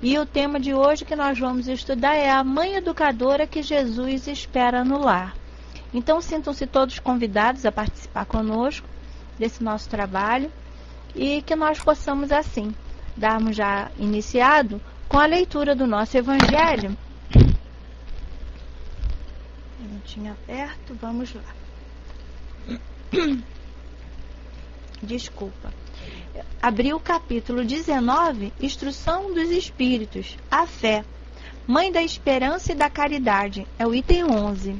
E o tema de hoje que nós vamos estudar é a mãe educadora que Jesus espera no lar. Então, sintam-se todos convidados a participar conosco desse nosso trabalho e que nós possamos, assim, darmos já iniciado com a leitura do nosso Evangelho. Um minutinho aperto, vamos lá. Desculpa. Abriu o capítulo 19, Instrução dos Espíritos, a fé, mãe da esperança e da caridade, é o item 11.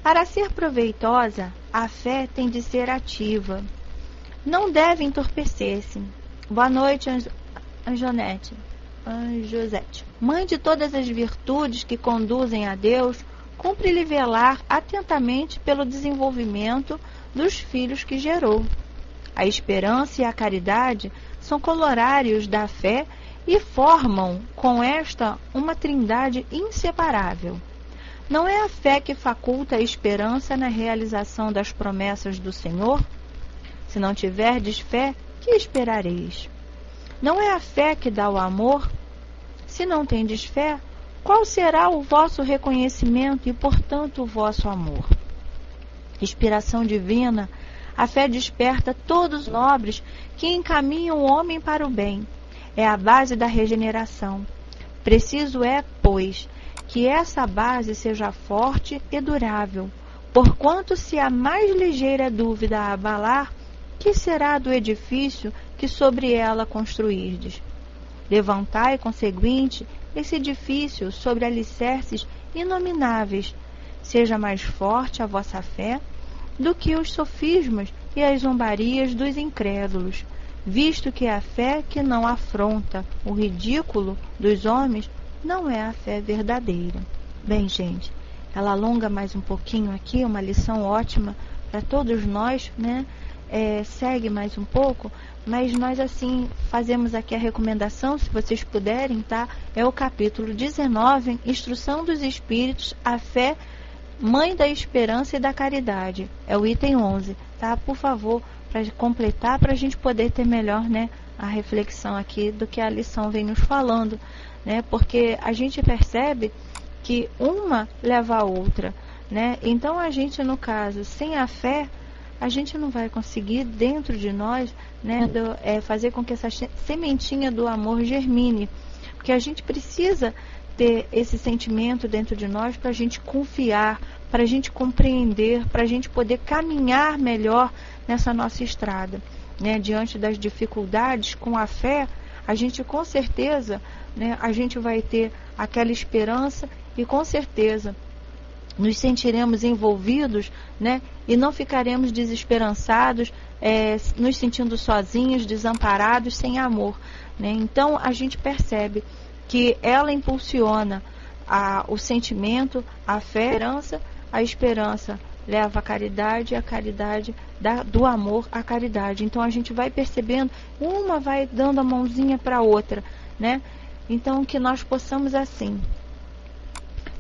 Para ser proveitosa, a fé tem de ser ativa. Não deve entorpecer-se. Boa noite, Anjosete. Mãe de todas as virtudes que conduzem a Deus, cumpre-lhe velar atentamente pelo desenvolvimento dos filhos que gerou. A esperança e a caridade são corolários da fé e formam com esta uma trindade inseparável. Não é a fé que faculta a esperança na realização das promessas do Senhor? Se não tiverdes fé, que esperareis? Não é a fé que dá o amor? Se não tendes fé, qual será o vosso reconhecimento e, portanto, o vosso amor? Inspiração divina, a fé desperta todos os nobres que encaminham o homem para o bem. É a base da regeneração. Preciso é, pois, que essa base seja forte e durável, porquanto se a mais ligeira dúvida a abalar, que será do edifício que sobre ela construirdes? Levantai, conseguinte, esse edifício sobre alicerces inomináveis. Seja mais forte a vossa fé do que os sofismas e as zombarias dos incrédulos, visto que a fé que não afronta o ridículo dos homens não é a fé verdadeira. Bem, gente, ela alonga mais um pouquinho aqui, uma lição ótima para todos nós, né? Segue mais um pouco, mas nós assim fazemos aqui a recomendação, se vocês puderem, tá? É o capítulo 19, Instrução dos Espíritos, a fé, mãe da esperança e da caridade, é o item 11, tá? Por favor, para completar, para a gente poder ter melhor, né, a reflexão aqui do que a lição vem nos falando, né? Porque a gente percebe que uma leva a outra, né? Então a gente, no caso, sem a fé, a gente não vai conseguir dentro de nós, né, fazer com que essa sementinha do amor germine, porque a gente precisa ter esse sentimento dentro de nós para a gente confiar, para a gente compreender, para a gente poder caminhar melhor nessa nossa estrada, né? Diante das dificuldades, com a fé, a gente com certeza, né, a gente vai ter aquela esperança e com certeza nos sentiremos envolvidos, né, e não ficaremos desesperançados, nos sentindo sozinhos, desamparados, sem amor, né? Então a gente percebe que ela impulsiona o sentimento, a fé, a esperança leva à caridade, e a caridade do amor à caridade. Então a gente vai percebendo, uma vai dando a mãozinha para a outra, né? Então que nós possamos assim,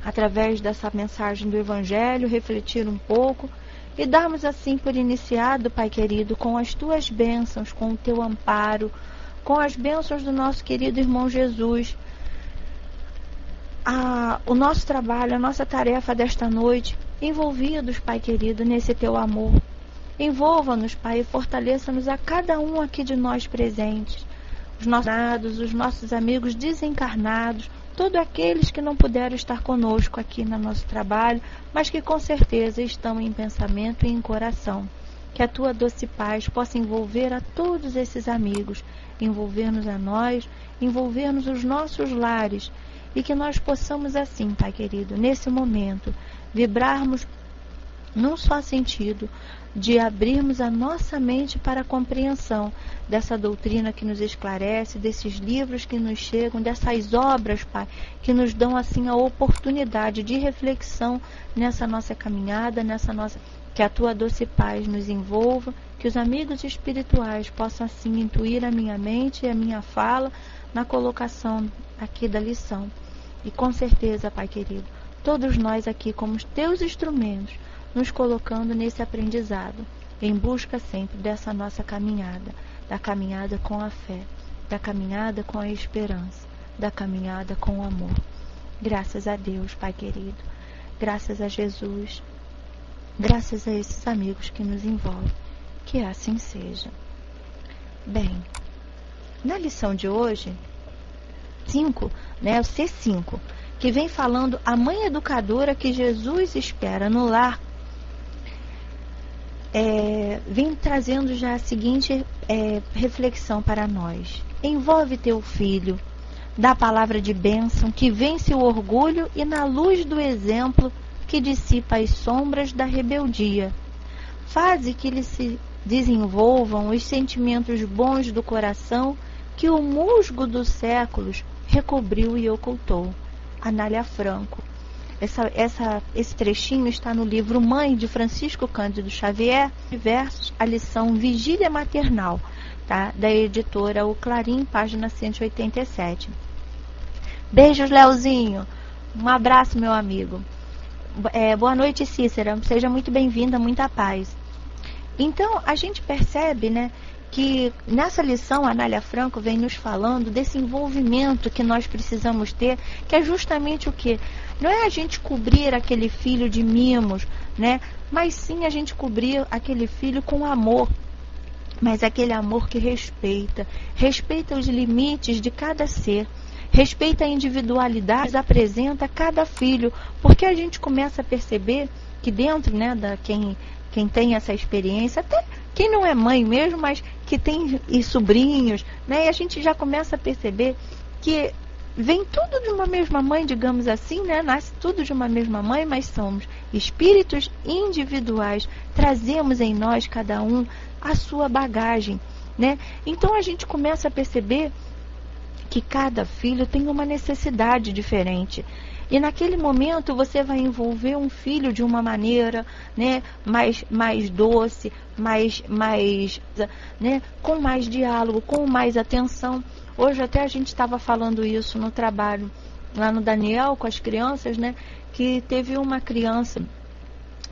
através dessa mensagem do Evangelho, refletir um pouco e darmos assim por iniciado, Pai querido, com as tuas bênçãos, com o teu amparo, com as bênçãos do nosso querido irmão Jesus, o nosso trabalho, a nossa tarefa desta noite, envolvidos, Pai querido, nesse teu amor. Envolva-nos, Pai, e fortaleça-nos a cada um aqui de nós presentes, os nossos amigos desencarnados, todos aqueles que não puderam estar conosco aqui no nosso trabalho, mas que com certeza estão em pensamento e em coração. Que a tua doce paz possa envolver a todos esses amigos, envolver-nos a nós, envolver-nos os nossos lares, e que nós possamos assim, Pai querido, nesse momento, vibrarmos num só sentido, de abrirmos a nossa mente para a compreensão dessa doutrina que nos esclarece, desses livros que nos chegam, dessas obras, Pai, que nos dão assim a oportunidade de reflexão nessa nossa caminhada, que a tua doce paz nos envolva, que os amigos espirituais possam assim intuir a minha mente e a minha fala na colocação aqui da lição. E com certeza, Pai querido, todos nós aqui como os teus instrumentos, nos colocando nesse aprendizado, em busca sempre dessa nossa caminhada, da caminhada com a fé, da caminhada com a esperança, da caminhada com o amor. Graças a Deus, Pai querido. Graças a Jesus. Graças a esses amigos que nos envolvem. Que assim seja. Bem, na lição de hoje, 5, né, o C5, que vem falando a mãe educadora que Jesus espera no lar, vem trazendo já a seguinte reflexão para nós. Envolve teu filho da palavra de bênção que vence o orgulho e na luz do exemplo que dissipa as sombras da rebeldia. Faze que lhe se desenvolvam os sentimentos bons do coração que o musgo dos séculos recobriu e ocultou. Anália Franco. Esse trechinho está no livro Mãe, de Francisco Cândido Xavier, versos, a lição Vigília Maternal, tá? Da editora O Clarim, página 187. Beijos, Leozinho. Um abraço, meu amigo. Boa noite, Cícera. Seja muito bem-vinda, muita paz. Então, a gente percebe, né, que nessa lição a Anália Franco vem nos falando desse envolvimento que nós precisamos ter, que é justamente o quê? Não é a gente cobrir aquele filho de mimos, né? Mas sim a gente cobrir aquele filho com amor. Mas aquele amor que respeita os limites de cada ser, respeita a individualidade, apresenta cada filho, porque a gente começa a perceber que dentro, né, quem tem essa experiência, até quem não é mãe mesmo, mas que tem sobrinhos, né, e a gente já começa a perceber que vem tudo de uma mesma mãe, digamos assim, né, nasce tudo de uma mesma mãe, mas somos espíritos individuais, trazemos em nós, cada um, a sua bagagem, né? Então a gente começa a perceber que cada filho tem uma necessidade diferente. E naquele momento você vai envolver um filho de uma maneira, né, mais doce, né, com mais diálogo, com mais atenção. Hoje até a gente estava falando isso no trabalho lá no Daniel com as crianças, né, que teve uma criança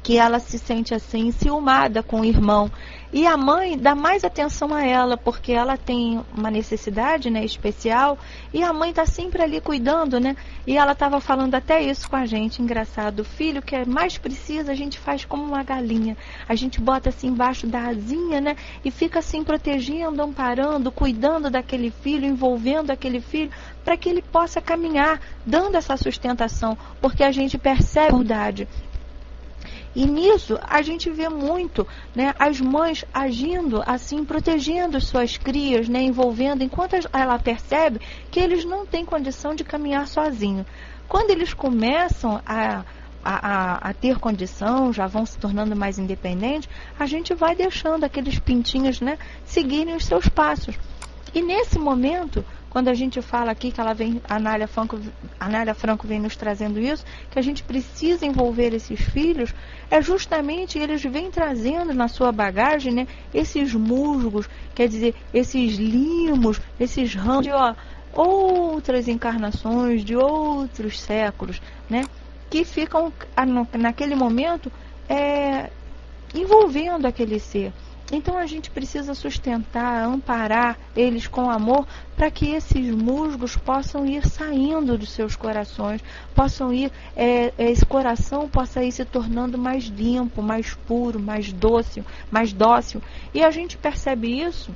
que ela se sente assim, enciumada com o irmão. E a mãe dá mais atenção a ela, porque ela tem uma necessidade, né, especial, e a mãe está sempre ali cuidando, né? E ela estava falando até isso com a gente, engraçado. O filho que mais precisa, a gente faz como uma galinha. A gente bota assim embaixo da asinha, né? E fica assim protegendo, amparando, cuidando daquele filho, envolvendo aquele filho, para que ele possa caminhar, dando essa sustentação, porque a gente percebe a verdade. E nisso a gente vê muito, né, as mães agindo assim, protegendo suas crias, né, envolvendo, enquanto ela percebe que eles não têm condição de caminhar sozinhos. Quando eles começam a ter condição, já vão se tornando mais independentes, a gente vai deixando aqueles pintinhos, né, seguirem os seus passos. E nesse momento, quando a gente fala aqui que a Anália Franco vem nos trazendo isso, que a gente precisa envolver esses filhos, é justamente eles vêm trazendo na sua bagagem, né, esses musgos, quer dizer, esses limos, esses ramos de outras encarnações, de outros séculos, né, que ficam naquele momento envolvendo aquele ser. Então a gente precisa sustentar, amparar eles com amor, para que esses musgos possam ir saindo dos seus corações, possam ir, esse coração possa ir se tornando mais limpo, mais puro, mais dócil. E a gente percebe isso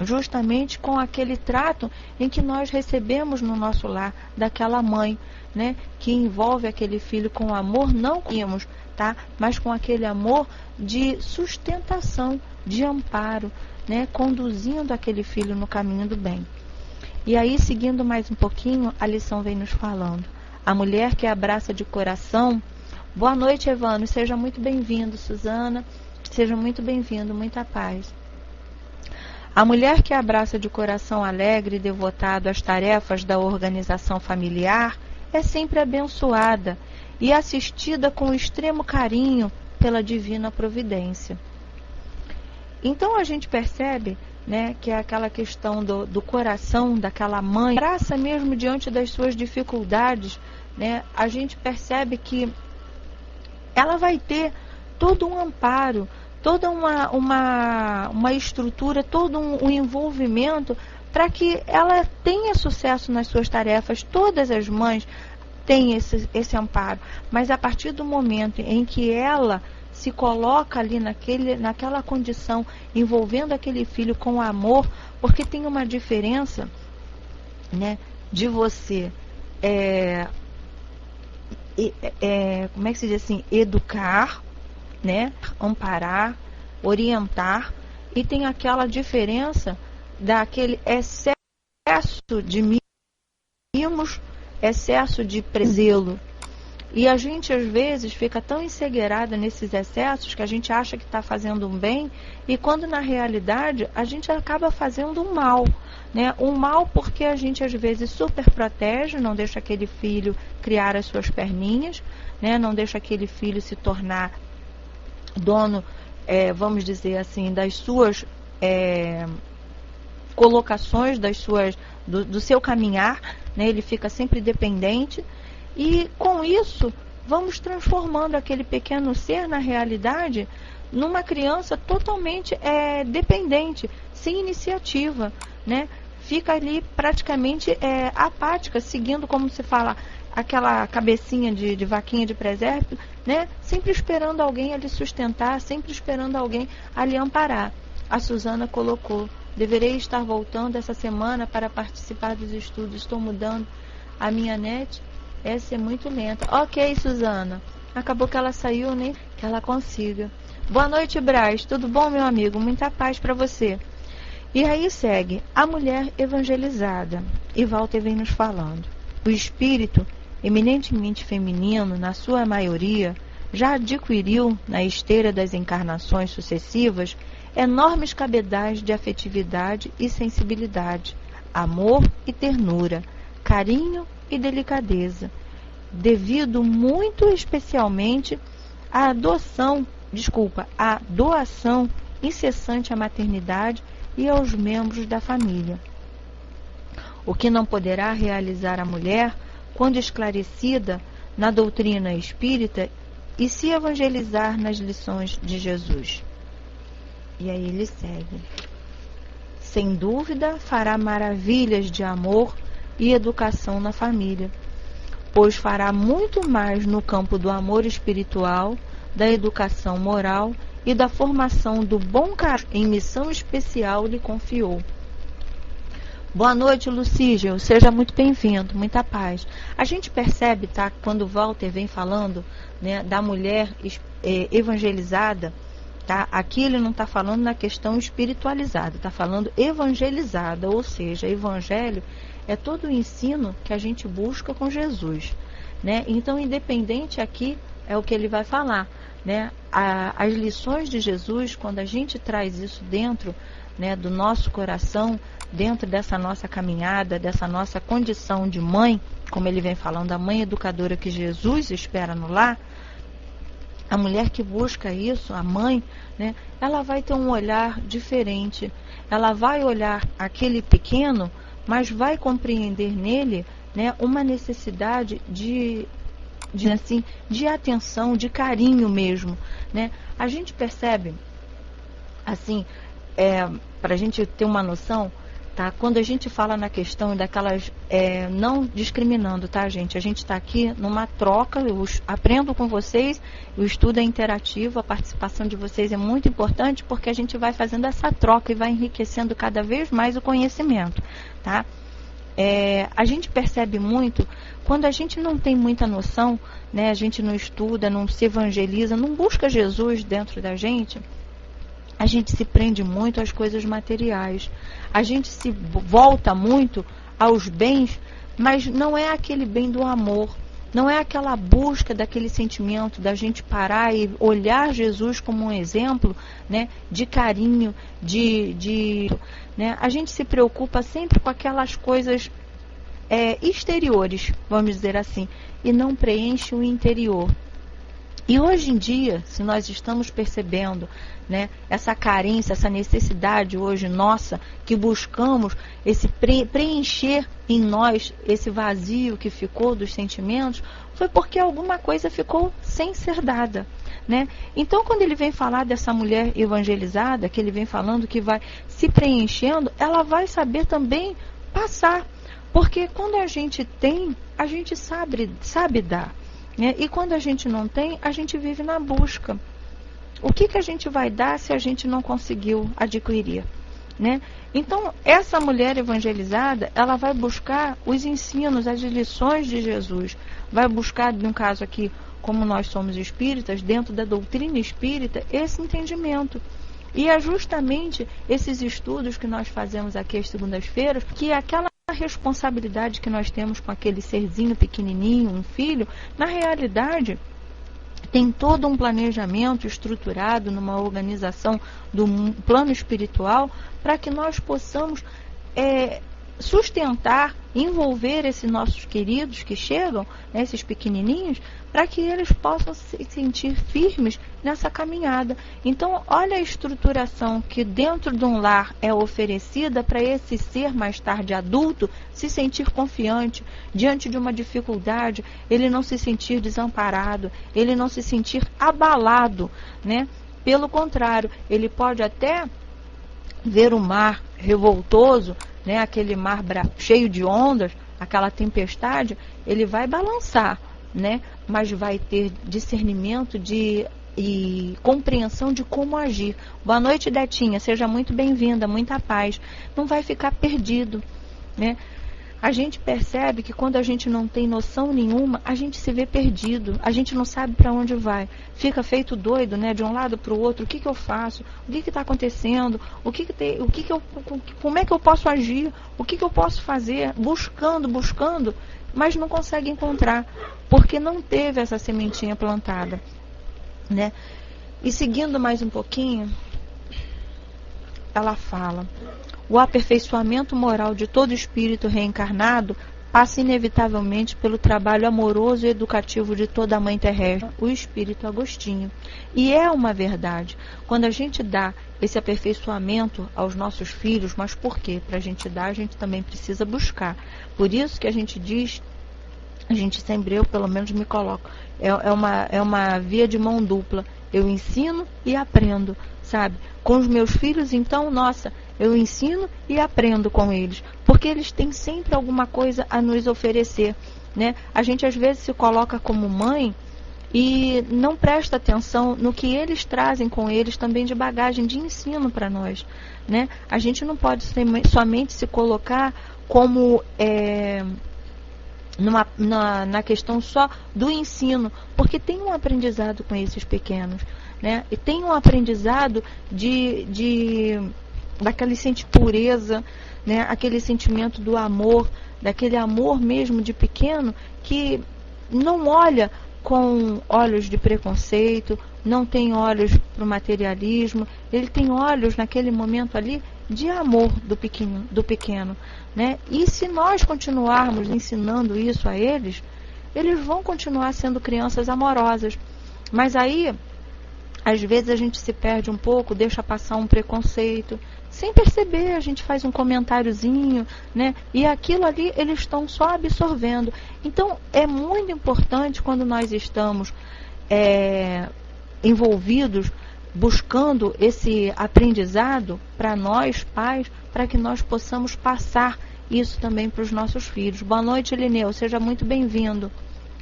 justamente com aquele trato em que nós recebemos no nosso lar daquela mãe, né, que envolve aquele filho com amor, não com tá, mas com aquele amor de sustentação, de amparo, né, conduzindo aquele filho no caminho do bem. E aí, seguindo mais um pouquinho, a lição vem nos falando. A mulher que abraça de coração. Boa noite, Evandro, seja muito bem-vindo, Suzana, seja muito bem-vindo, muita paz. A mulher que abraça de coração alegre e devotado às tarefas da organização familiar é sempre abençoada e assistida com extremo carinho pela divina providência. Então a gente percebe, né, que é aquela questão do coração daquela mãe, abraça mesmo diante das suas dificuldades, né, a gente percebe que ela vai ter todo um amparo, toda uma estrutura, todo um envolvimento para que ela tenha sucesso nas suas tarefas. Todas as mães têm esse amparo, mas a partir do momento em que ela se coloca ali naquela condição, envolvendo aquele filho com amor, porque tem uma diferença, né, de você como é que se diz assim, educar, né, amparar, orientar, e tem aquela diferença daquele excesso de mimos, excesso de zelo. E a gente às vezes fica tão encegueirada nesses excessos que a gente acha que está fazendo um bem, e quando na realidade a gente acaba fazendo um mal, né? Um mal porque a gente às vezes super protege, não deixa aquele filho criar as suas perninhas, né? Não deixa aquele filho se tornar dono, vamos dizer assim, das suas colocações, do seu caminhar, né? Ele fica sempre dependente. E com isso, vamos transformando aquele pequeno ser, na realidade, numa criança totalmente dependente, sem iniciativa, né? Fica ali praticamente apática, seguindo, como se fala, aquela cabecinha de vaquinha de presépio, né? Sempre esperando alguém a lhe sustentar, sempre esperando alguém a lhe amparar. A Suzana colocou: deverei estar voltando essa semana para participar dos estudos, estou mudando a minha net. Essa é muito lenta. Ok, Suzana. Acabou que ela saiu, nem que ela consiga. Boa noite, Braz. Tudo bom, meu amigo? Muita paz para você. E aí segue a mulher evangelizada. E Walter vem nos falando. O espírito, eminentemente feminino, na sua maioria, já adquiriu, na esteira das encarnações sucessivas, enormes cabedais de afetividade e sensibilidade, amor e ternura, carinho e delicadeza, devido muito especialmente à doação incessante à maternidade e aos membros da família. O que não poderá realizar a mulher quando esclarecida na doutrina espírita e se evangelizar nas lições de Jesus. E aí ele segue. Sem dúvida fará maravilhas de amor e educação na família, pois fará muito mais no campo do amor espiritual, da educação moral e da formação do bom caráter em missão especial lhe confiou. Boa noite, Lucígio, seja muito bem-vindo, muita paz. A gente percebe, tá, quando o Walter vem falando, né, da mulher evangelizada, tá? Aqui ele não está falando na questão espiritualizada, está falando evangelizada, ou seja, evangelho é todo o ensino que a gente busca com Jesus, né? Então, independente aqui, é o que ele vai falar, né? As lições de Jesus, quando a gente traz isso dentro, né, do nosso coração, dentro dessa nossa caminhada, dessa nossa condição de mãe, como ele vem falando, a mãe educadora que Jesus espera no lar, a mulher que busca isso, a mãe, né, ela vai ter um olhar diferente. Ela vai olhar aquele pequeno, mas vai compreender nele, né, uma necessidade de atenção, de carinho mesmo, né? A gente percebe, assim, para a gente ter uma noção, tá? Quando a gente fala na questão daquelas, não discriminando, tá, gente? A gente está aqui numa troca, eu aprendo com vocês, o estudo é interativo, a participação de vocês é muito importante, porque a gente vai fazendo essa troca e vai enriquecendo cada vez mais o conhecimento, tá? A gente percebe muito, quando a gente não tem muita noção, né, a gente não estuda, não se evangeliza, não busca Jesus dentro da gente, a gente se prende muito às coisas materiais, a gente se volta muito aos bens, mas não é aquele bem do amor, não é aquela busca daquele sentimento da gente parar e olhar Jesus como um exemplo, né, de carinho, né, a gente se preocupa sempre com aquelas coisas exteriores, vamos dizer assim, e não preenche o interior. E hoje em dia, se nós estamos percebendo, né, essa carência, essa necessidade hoje nossa, que buscamos preencher em nós esse vazio que ficou dos sentimentos, foi porque alguma coisa ficou sem ser dada. né? Então, quando ele vem falar dessa mulher evangelizada, que ele vem falando que vai se preenchendo, ela vai saber também passar. Porque quando a gente tem, a gente sabe dar, né? E quando a gente não tem, a gente vive na busca. O que a gente vai dar se a gente não conseguiu adquirir, né? Então, essa mulher evangelizada, ela vai buscar os ensinos, as lições de Jesus. Vai buscar, no caso aqui, como nós somos espíritas, dentro da doutrina espírita, esse entendimento. E é justamente esses estudos que nós fazemos aqui às segundas-feiras, que é aquela responsabilidade que nós temos com aquele serzinho pequenininho, um filho, na realidade tem todo um planejamento estruturado numa organização do plano espiritual para que nós possamos sustentar, envolver esses nossos queridos que chegam, né, esses pequenininhos, para que eles possam se sentir firmes nessa caminhada. Então, olha a estruturação que dentro de um lar é oferecida para esse ser mais tarde adulto se sentir confiante diante de uma dificuldade, ele não se sentir desamparado, ele não se sentir abalado, né? Pelo contrário, ele pode até ver o mar revoltoso, né, aquele mar cheio de ondas, aquela tempestade, ele vai balançar, né, mas vai ter discernimento e compreensão de como agir. Boa noite, Detinha, seja muito bem-vinda, muita paz. Não vai ficar perdido, né? A gente percebe que quando a gente não tem noção nenhuma, a gente se vê perdido, a gente não sabe para onde vai. Fica feito doido, né, de um lado para o outro. O que eu faço? O que está acontecendo? Como é que eu posso agir? O que eu posso fazer? Buscando, mas não consegue encontrar, porque não teve essa sementinha plantada, né? E seguindo mais um pouquinho, ela fala: o aperfeiçoamento moral de todo espírito reencarnado passa inevitavelmente pelo trabalho amoroso e educativo de toda a mãe terrestre, o espírito Agostinho. E é uma verdade. Quando a gente dá esse aperfeiçoamento aos nossos filhos, mas por quê? Para a gente dar, a gente também precisa buscar. Por isso que a gente diz, a gente sempre, eu pelo menos me coloco, é uma via de mão dupla. Eu ensino e aprendo, sabe? Com os meus filhos, então, nossa, eu ensino e aprendo com eles, porque eles têm sempre alguma coisa a nos oferecer, né? A gente às vezes se coloca como mãe e não presta atenção no que eles trazem com eles também de bagagem, de ensino para nós, né? A gente não pode somente se colocar como na questão só do ensino, porque tem um aprendizado com esses pequenos, né? E tem um aprendizado daquele sentimento de pureza, né? Aquele sentimento do amor, daquele amor mesmo de pequeno, que não olha com olhos de preconceito, não tem olhos para o materialismo, ele tem olhos naquele momento ali de amor do pequeno, né? E se nós continuarmos ensinando isso a eles, eles vão continuar sendo crianças amorosas. Mas aí, às vezes a gente se perde um pouco, deixa passar um preconceito, sem perceber, a gente faz um comentáriozinho, né? E aquilo ali eles estão só absorvendo. Então, é muito importante quando nós estamos envolvidos, buscando esse aprendizado para nós, pais, para que nós possamos passar isso também para os nossos filhos. Boa noite, Lineu, seja muito bem-vindo.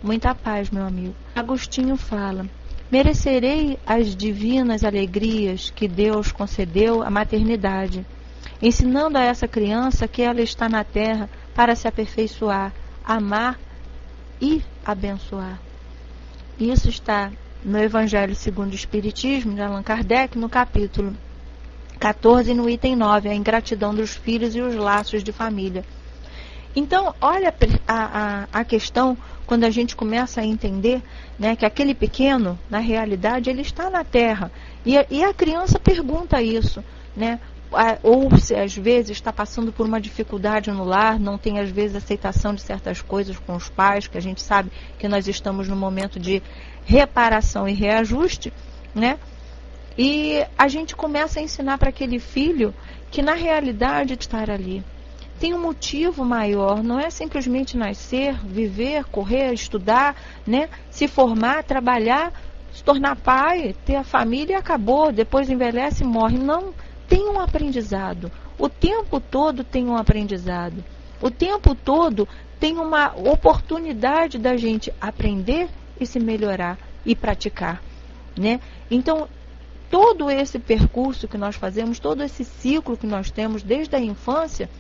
Muita paz, meu amigo. Agostinho fala: merecerei as divinas alegrias que Deus concedeu à maternidade, ensinando a essa criança que ela está na terra para se aperfeiçoar, amar e abençoar. Isso está no Evangelho segundo o Espiritismo, de Allan Kardec, no capítulo 14, no item 9, a ingratidão dos filhos e os laços de família. Então, olha a questão, quando a gente começa a entender, né, que aquele pequeno, na realidade, ele está na Terra. E a criança pergunta isso, né? Ou se às vezes está passando por uma dificuldade no lar, não tem às vezes aceitação de certas coisas com os pais, que a gente sabe que nós estamos no momento de reparação e reajuste, né? E a gente começa a ensinar para aquele filho que na realidade estar ali tem um motivo maior, não é simplesmente nascer, viver, correr, estudar, né? Se formar, trabalhar se tornar pai, ter a família e acabou, depois envelhece e morre. Não, tem um aprendizado. O tempo todo tem um aprendizado. O tempo todo tem uma oportunidade da gente aprender e se melhorar e praticar, né? Então, todo esse percurso que nós fazemos, todo esse ciclo que nós temos desde a infância,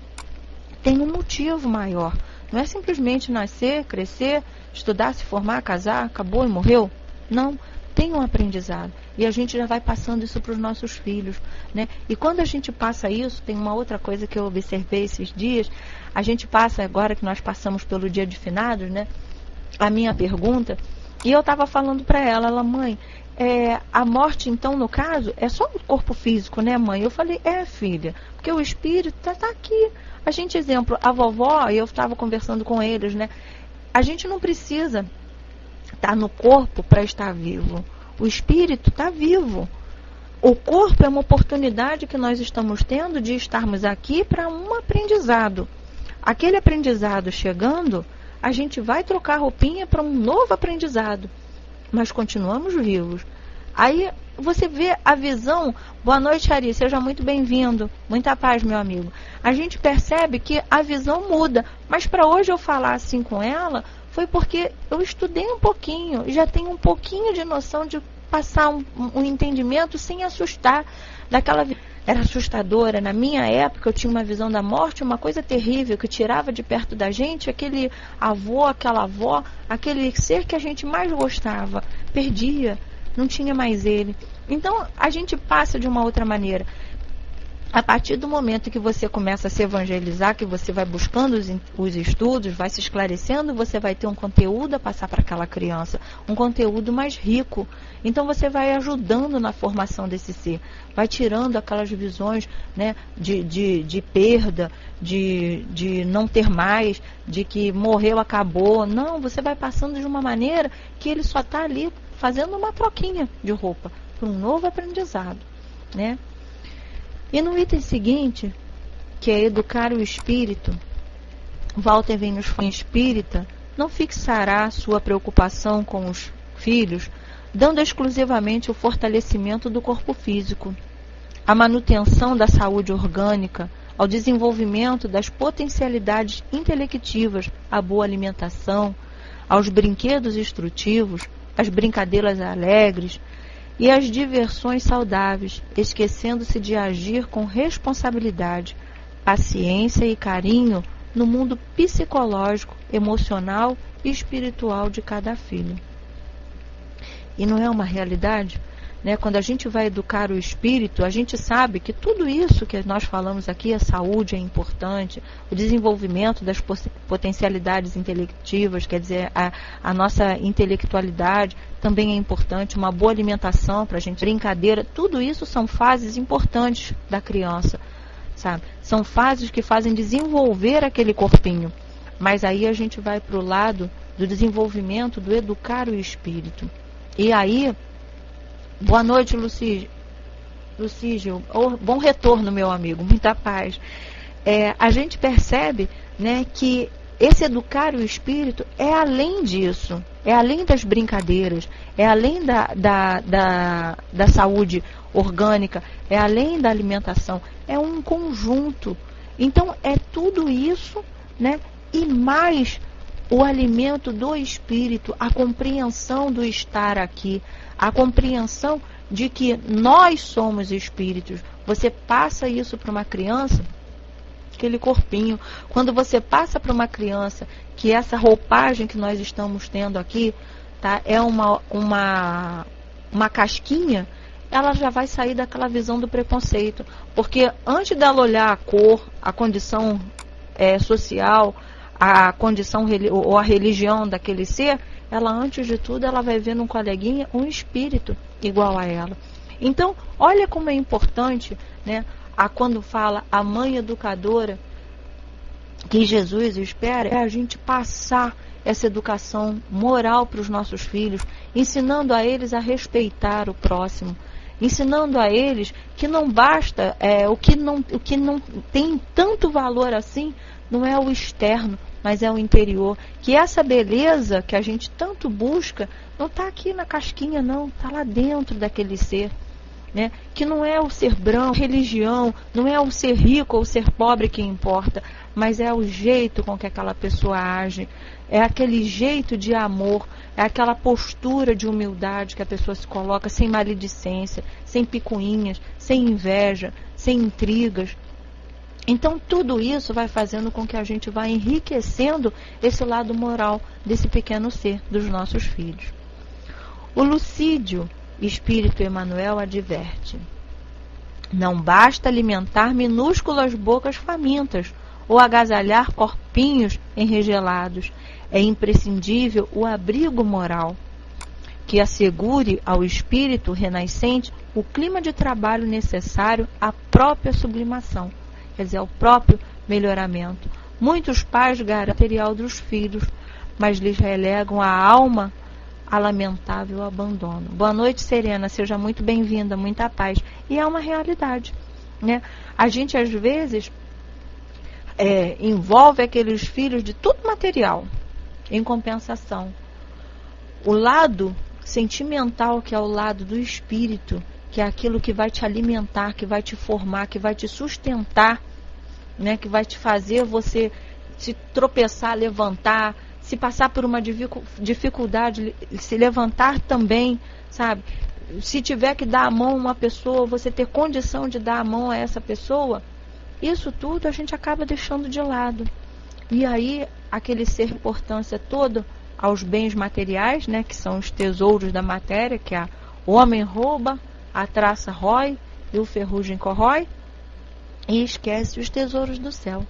tem um motivo maior. Não é simplesmente nascer, crescer, estudar, se formar, casar, acabou e morreu. Não, tem um aprendizado. E a gente já vai passando isso para os nossos filhos, né? E quando a gente passa isso, tem uma outra coisa que eu observei esses dias. A gente passa, agora que nós passamos pelo dia de finados, né? A minha pergunta, e eu estava falando para ela, mãe, a morte, então, no caso, é só o corpo físico, né, mãe? Eu falei, filha, porque o espírito está aqui. A gente, exemplo, a vovó, eu estava conversando com eles, né? A gente não precisa estar no corpo para estar vivo. O espírito está vivo. O corpo é uma oportunidade que nós estamos tendo de estarmos aqui para um aprendizado. Aquele aprendizado chegando, a gente vai trocar roupinha para um novo aprendizado. Mas continuamos vivos. Aí você vê a visão. Boa noite, Ari, seja muito bem-vindo. Muita paz, meu amigo. A gente percebe que a visão muda. Mas para hoje eu falar assim com ela, foi porque eu estudei um pouquinho, já tenho um pouquinho de noção de passar um entendimento sem assustar. Era assustadora. Na minha época, eu tinha uma visão da morte, uma coisa terrível, que tirava de perto da gente aquele avô, aquela avó, aquele ser que a gente mais gostava. Perdia, não tinha mais ele. Então, a gente passa de uma outra maneira. A partir do momento que você começa a se evangelizar, que você vai buscando os estudos, vai se esclarecendo, você vai ter um conteúdo a passar para aquela criança, um conteúdo mais rico. Então você vai ajudando na formação desse ser, vai tirando aquelas visões, né, de perda, de não ter mais, de que morreu, acabou. Não, você vai passando de uma maneira que ele só está ali fazendo uma troquinha de roupa para um novo aprendizado, né? E no item seguinte, que é educar o espírito, Walter vem nos falar: espírita não fixará sua preocupação com os filhos, dando exclusivamente o fortalecimento do corpo físico, a manutenção da saúde orgânica, ao desenvolvimento das potencialidades intelectivas, à boa alimentação, aos brinquedos instrutivos, às brincadeiras alegres, e as diversões saudáveis, esquecendo-se de agir com responsabilidade, paciência e carinho no mundo psicológico, emocional e espiritual de cada filho. E não é uma realidade? Né? Quando a gente vai educar o espírito, a gente sabe que tudo isso que nós falamos aqui, a saúde é importante, o desenvolvimento das potencialidades intelectivas, quer dizer, a nossa intelectualidade também é importante, uma boa alimentação para a gente, brincadeira, tudo isso são fases importantes da criança, sabe? São fases que fazem desenvolver aquele corpinho. Mas aí a gente vai para o lado do desenvolvimento, do educar o espírito. E aí, boa noite, Lucígio. Bom retorno, meu amigo. Muita paz. A gente percebe, né, que esse educar o espírito é além disso. É além das brincadeiras. É além da saúde orgânica. É além da alimentação. É um conjunto. Então, é tudo isso, né, e mais o alimento do espírito, a compreensão do estar aqui, a compreensão de que nós somos espíritos. Você passa isso para uma criança, aquele corpinho. Quando você passa para uma criança que essa roupagem que nós estamos tendo aqui, tá, é uma casquinha, ela já vai sair daquela visão do preconceito. Porque antes dela olhar a cor, a condição social, a condição ou a religião daquele ser, ela, antes de tudo, ela vai ver num coleguinha um espírito igual a ela. Então, olha como é importante, né, quando fala a mãe educadora, que Jesus espera, é a gente passar essa educação moral para os nossos filhos, ensinando a eles a respeitar o próximo, ensinando a eles que não basta, o que não tem tanto valor assim, não é o externo, mas é o interior. Que essa beleza que a gente tanto busca não está aqui na casquinha, não, está lá dentro daquele ser. Né? Que não é o ser branco, religião, não é o ser rico ou ser pobre que importa, mas é o jeito com que aquela pessoa age, é aquele jeito de amor, é aquela postura de humildade que a pessoa se coloca, sem maledicência, sem picuinhas, sem inveja, sem intrigas. Então tudo isso vai fazendo com que a gente vá enriquecendo esse lado moral desse pequeno ser, dos nossos filhos. O Lucídio Espírito Emmanuel adverte: não basta alimentar minúsculas bocas famintas ou agasalhar corpinhos enregelados. É imprescindível o abrigo moral, que assegure ao espírito renascente o clima de trabalho necessário à própria sublimação, quer dizer, ao próprio melhoramento. Muitos pais garantem o material dos filhos, mas lhes relegam a alma a lamentável abandono. Boa noite, Serena, seja muito bem-vinda, muita paz. E é uma realidade, né? A gente às vezes envolve aqueles filhos de tudo material. Em compensação, o lado sentimental, que é o lado do espírito, que é aquilo que vai te alimentar, que vai te formar, que vai te sustentar, né? Que vai te fazer você se tropeçar, levantar, se passar por uma dificuldade, se levantar também, sabe? Se tiver que dar a mão a uma pessoa, você ter condição de dar a mão a essa pessoa, isso tudo a gente acaba deixando de lado. E aí, aquele ser importância toda aos bens materiais, né, que são os tesouros da matéria, que o homem rouba, a traça rói e o ferrugem corrói, e esquece os tesouros do céu.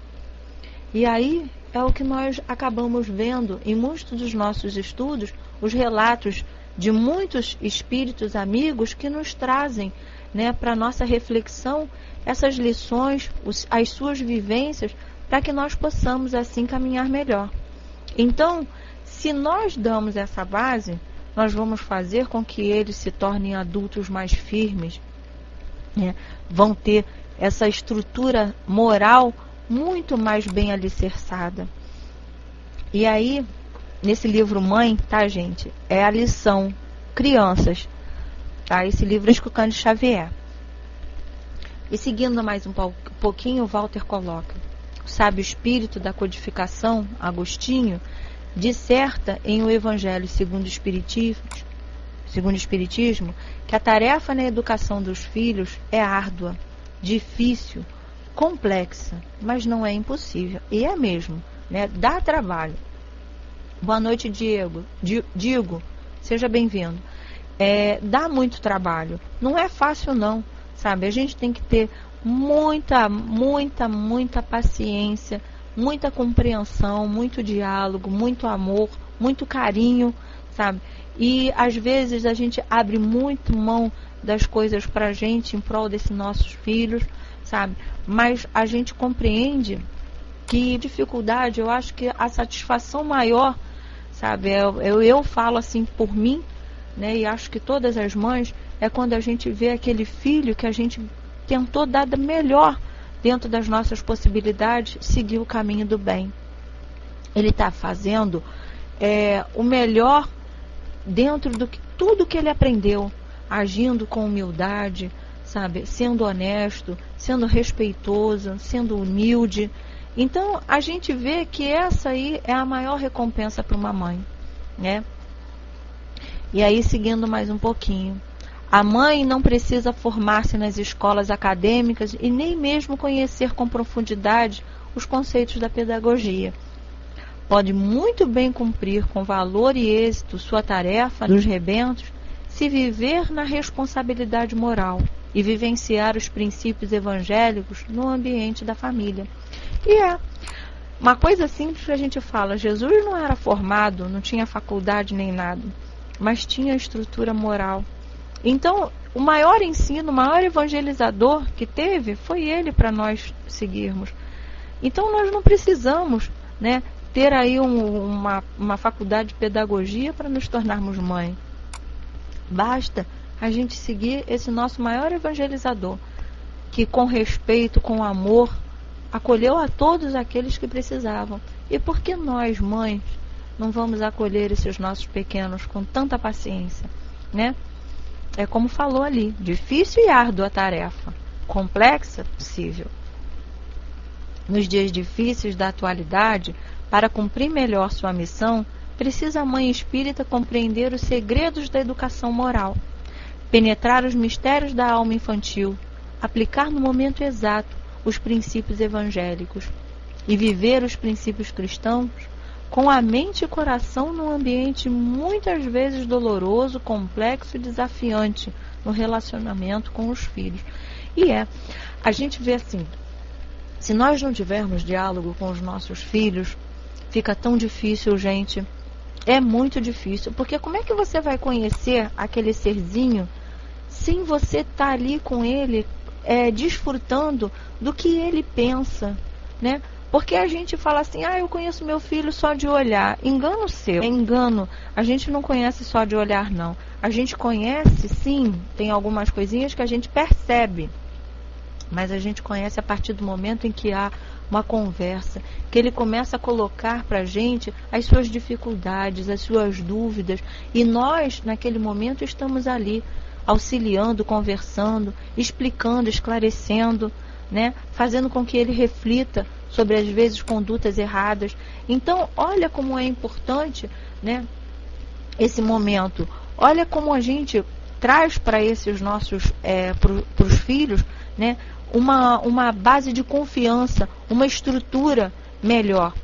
E aí é o que nós acabamos vendo em muitos dos nossos estudos, os relatos de muitos espíritos amigos que nos trazem, né, para a nossa reflexão essas lições, as suas vivências, para que nós possamos assim caminhar melhor. Então, se nós damos essa base, nós vamos fazer com que eles se tornem adultos mais firmes, né? Vão ter essa estrutura moral muito mais bem alicerçada. E aí, nesse livro Mãe, tá, gente? É a lição Crianças, tá? Esse livro é de Cândido Xavier. E seguindo mais um pouquinho, Walter coloca: o sábio espírito da codificação, Agostinho, disserta em O Evangelho segundo o Espiritismo, que a tarefa na educação dos filhos é árdua, difícil, complexa, mas não é impossível. E é mesmo, né? Dá trabalho. Boa noite, Diego. Digo, seja bem-vindo. Dá muito trabalho. Não é fácil, não, sabe? A gente tem que ter muita paciência, muita compreensão, muito diálogo, muito amor, muito carinho, sabe? E às vezes a gente abre muito mão das coisas pra gente em prol desses nossos filhos, sabe? Mas a gente compreende que dificuldade, eu acho que a satisfação maior, sabe? Eu falo assim por mim, né? E acho que todas as mães, é quando a gente vê aquele filho que a gente tentou dar melhor dentro das nossas possibilidades, seguir o caminho do bem. Ele está fazendo o melhor dentro do que tudo que ele aprendeu, agindo com humildade, sabe, sendo honesto, sendo respeitoso, sendo humilde. Então a gente vê que essa aí é a maior recompensa para uma mãe, né? E aí, seguindo mais um pouquinho, a mãe não precisa formar-se nas escolas acadêmicas e nem mesmo conhecer com profundidade os conceitos da pedagogia. Pode muito bem cumprir com valor e êxito sua tarefa nos rebentos se viver na responsabilidade moral e vivenciar os princípios evangélicos no ambiente da família. E uma coisa simples que a gente fala: Jesus não era formado, não tinha faculdade nem nada, mas tinha estrutura moral. Então, o maior ensino, o maior evangelizador que teve foi ele para nós seguirmos. Então, nós não precisamos, né, ter aí uma faculdade de pedagogia para nos tornarmos mãe. Basta a gente seguir esse nosso maior evangelizador, que com respeito, com amor, acolheu a todos aqueles que precisavam. E por que nós, mães, não vamos acolher esses nossos pequenos com tanta paciência, né? É como falou ali, difícil e árdua a tarefa, complexa, possível. Nos dias difíceis da atualidade, para cumprir melhor sua missão, precisa a mãe espírita compreender os segredos da educação moral, penetrar os mistérios da alma infantil, aplicar no momento exato os princípios evangélicos e viver os princípios cristãos com a mente e coração num ambiente muitas vezes doloroso, complexo e desafiante no relacionamento com os filhos. E a gente vê assim, se nós não tivermos diálogo com os nossos filhos, fica tão difícil, gente. É muito difícil, porque como é que você vai conhecer aquele serzinho sem você estar ali com ele, desfrutando do que ele pensa, né? Porque a gente fala assim, eu conheço meu filho só de olhar. Engano seu, é engano. A gente não conhece só de olhar, não. A gente conhece, sim, tem algumas coisinhas que a gente percebe. Mas a gente conhece a partir do momento em que há uma conversa, que ele começa a colocar para a gente as suas dificuldades, as suas dúvidas. E nós, naquele momento, estamos ali, auxiliando, conversando, explicando, esclarecendo, né? Fazendo com que ele reflita sobre, às vezes, condutas erradas. Então, olha como é importante, né, esse momento. Olha como a gente traz para esses nossos, para os filhos, né, uma base de confiança, uma estrutura melhor.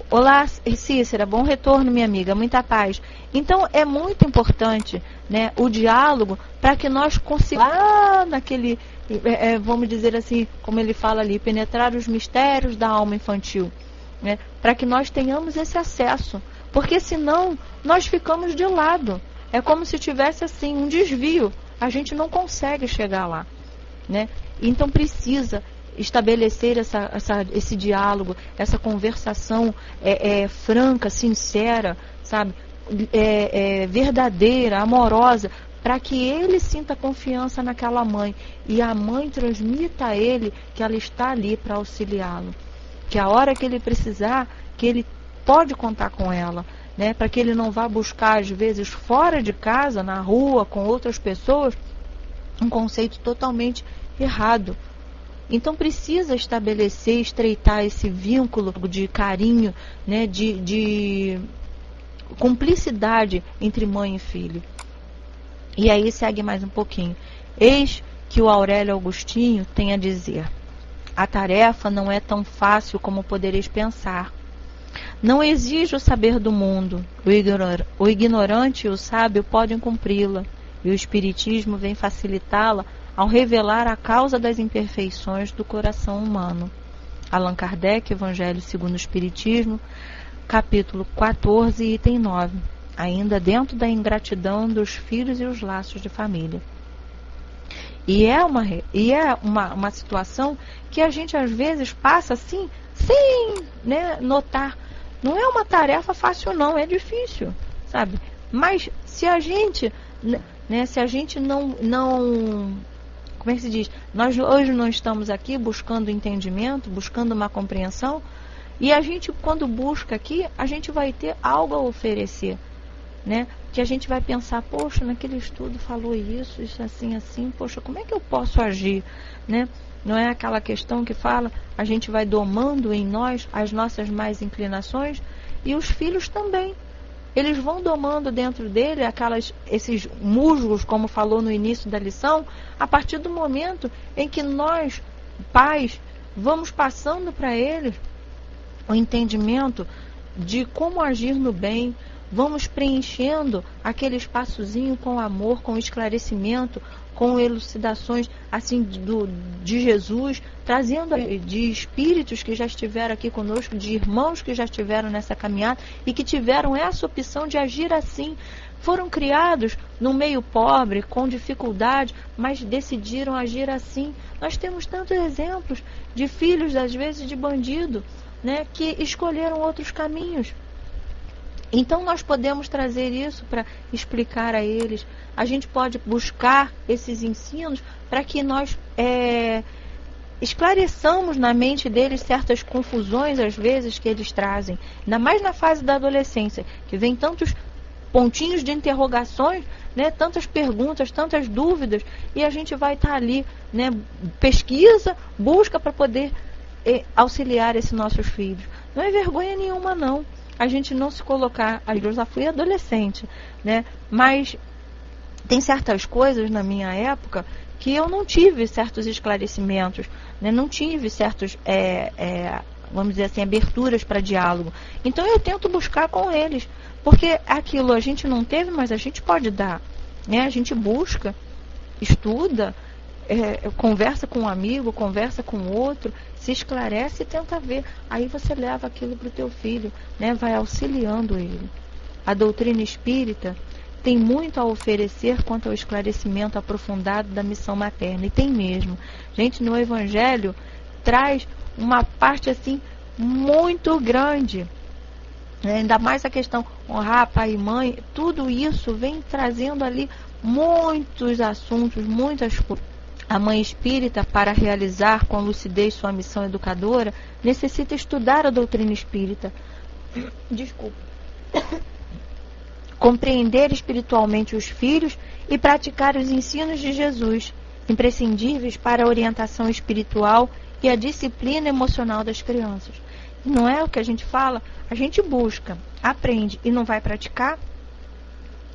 Olá, Cícera, bom retorno, minha amiga, muita paz. Então, é muito importante, né, o diálogo para que nós consigamos, naquele, vamos dizer assim, como ele fala ali, penetrar os mistérios da alma infantil, né, para que nós tenhamos esse acesso, porque senão nós ficamos de lado. É como se tivesse assim um desvio, a gente não consegue chegar lá, né? Então precisa estabelecer esse diálogo, essa conversação franca, sincera, sabe? Verdadeira, amorosa, para que ele sinta confiança naquela mãe e a mãe transmita a ele que ela está ali para auxiliá-lo, que a hora que ele precisar, que ele pode contar com ela, né? Para que ele não vá buscar, às vezes, fora de casa, na rua, com outras pessoas, um conceito totalmente errado. Então precisa estabelecer, estreitar esse vínculo de carinho, né, de cumplicidade entre mãe e filho. E aí segue mais um pouquinho. Eis que o Aurélio Agostinho tem a dizer: a tarefa não é tão fácil como podereis pensar. Não exige o saber do mundo. O ignorante e o sábio podem cumpri-la, e o Espiritismo vem facilitá-la ao revelar a causa das imperfeições do coração humano. Allan Kardec, Evangelho segundo o Espiritismo, capítulo 14, item 9, ainda dentro da ingratidão dos filhos e os laços de família. E é uma situação que a gente às vezes passa assim, sem, né, notar. Não é uma tarefa fácil não, é difícil, sabe? Mas se a gente, né, se a gente não, como é que se diz? Nós hoje não estamos aqui buscando entendimento, buscando uma compreensão, e a gente, quando busca aqui, a gente vai ter algo a oferecer, né? Que a gente vai pensar, poxa, naquele estudo falou isso assim, assim, poxa, como é que eu posso agir, né? Não é aquela questão que fala, a gente vai domando em nós as nossas más inclinações, e os filhos também. Eles vão domando dentro dele esses musgos, como falou no início da lição, a partir do momento em que nós, pais, vamos passando para eles o entendimento de como agir no bem, vamos preenchendo aquele espaçozinho com amor, com esclarecimento, com elucidações assim de Jesus, trazendo de espíritos que já estiveram aqui conosco, de irmãos que já estiveram nessa caminhada e que tiveram essa opção de agir assim. Foram criados num meio pobre, com dificuldade, mas decidiram agir assim. Nós temos tantos exemplos de filhos, às vezes, de bandido, né, que escolheram outros caminhos. Então nós podemos trazer isso para explicar a eles. A gente pode buscar esses ensinos para que nós esclareçamos na mente deles certas confusões, às vezes, que eles trazem. Ainda mais na fase da adolescência, que vem tantos pontinhos de interrogações, né, tantas perguntas, tantas dúvidas, e a gente vai estar ali, né, pesquisa, busca para poder auxiliar esses nossos filhos. Não é vergonha nenhuma, não. A gente não se colocar... Eu já fui adolescente, né, mas tem certas coisas na minha época que eu não tive certos esclarecimentos, né, não tive certos, vamos dizer assim, aberturas para diálogo. Então eu tento buscar com eles, porque aquilo a gente não teve, mas a gente pode dar, né? A gente busca, estuda, conversa com um amigo, conversa com outro, se esclarece e tenta ver. Aí você leva aquilo para o teu filho, né? Vai auxiliando ele. A doutrina espírita tem muito a oferecer quanto ao esclarecimento aprofundado da missão materna. E tem mesmo. Gente, no Evangelho traz uma parte assim muito grande. Ainda mais a questão honrar pai e mãe. Tudo isso vem trazendo ali muitos assuntos, muitas coisas. A mãe espírita, para realizar com lucidez sua missão educadora, necessita estudar a doutrina espírita. Desculpa. Compreender espiritualmente os filhos e praticar os ensinos de Jesus, imprescindíveis para a orientação espiritual e a disciplina emocional das crianças. Não é o que a gente fala? A gente busca, aprende e não vai praticar?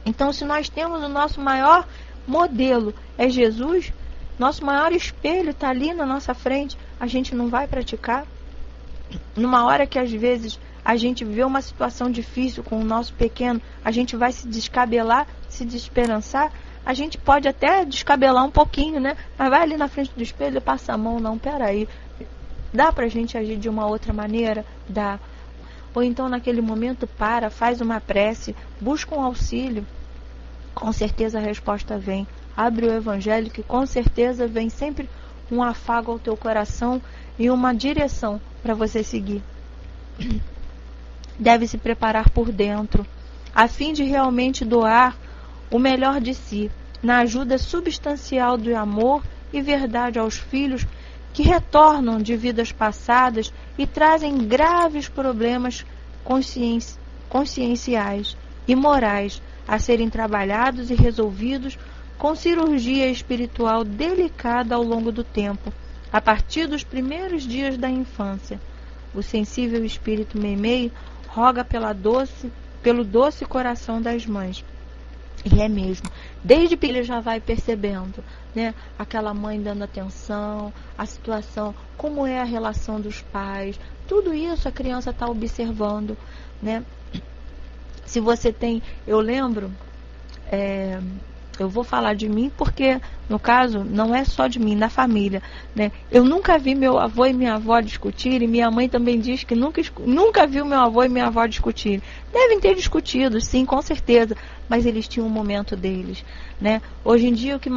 Então, se nós temos o nosso maior modelo é Jesus, nosso maior espelho está ali na nossa frente, a gente não vai praticar? Numa hora que às vezes a gente vê uma situação difícil com o nosso pequeno, a gente vai se descabelar, se desesperançar? A gente pode até descabelar um pouquinho, né? Mas vai ali na frente do espelho e passa a mão, não, peraí. Dá pra gente agir de uma outra maneira? Dá. Ou então naquele momento faz uma prece, busca um auxílio. Com certeza a resposta vem. Abre o Evangelho que com certeza vem sempre um afago ao teu coração e uma direção para você seguir. Deve se preparar por dentro, a fim de realmente doar o melhor de si, na ajuda substancial do amor e verdade aos filhos que retornam de vidas passadas e trazem graves problemas conscienciais e morais a serem trabalhados e resolvidos com cirurgia espiritual delicada ao longo do tempo, a partir dos primeiros dias da infância. O sensível espírito Meimei roga pelo doce coração das mães. E é mesmo, desde que ele já vai percebendo, né, aquela mãe dando atenção, a situação, como é a relação dos pais, tudo isso a criança está observando, né? Se você tem, eu lembro, eu vou falar de mim porque, no caso, não é só de mim, da família, né? Eu nunca vi meu avô e minha avó discutirem, minha mãe também diz que nunca viu meu avô e minha avó discutirem. Devem ter discutido, sim, com certeza, mas eles tinham um momento deles, né? Hoje em dia, o que